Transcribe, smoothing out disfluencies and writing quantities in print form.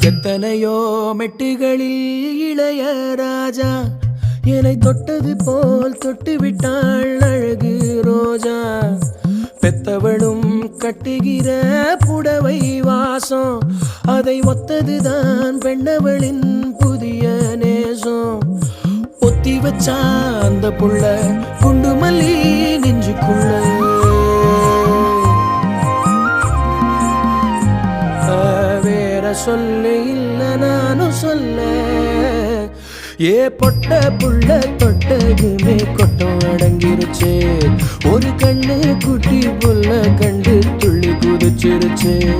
எத்தனையோ மெட்டுகளில் இளைய ராஜா என்னை தொட்டது போல் தொட்டு விட்டாள் அழகு ரோஜா. பெத்தவளும் கட்டுகிற புடவை வாசம் அதை ஒத்ததுதான் பெண்ணவளின் புதிய நேசம். ஒத்தி வச்சா அந்த புள்ள குண்டு மல்லி நெஞ்சுக்குள்ள. வேற சொல்ல இல்ல நானும் சொல்ல. ஏ பொட்ட புள்ள தொட்டதுமே கொட்டம் அடங்கிருச்சே. ஒரு கண்ணு குட்டி புள்ள கண்டு துள்ளி குதிச்சிருச்சே.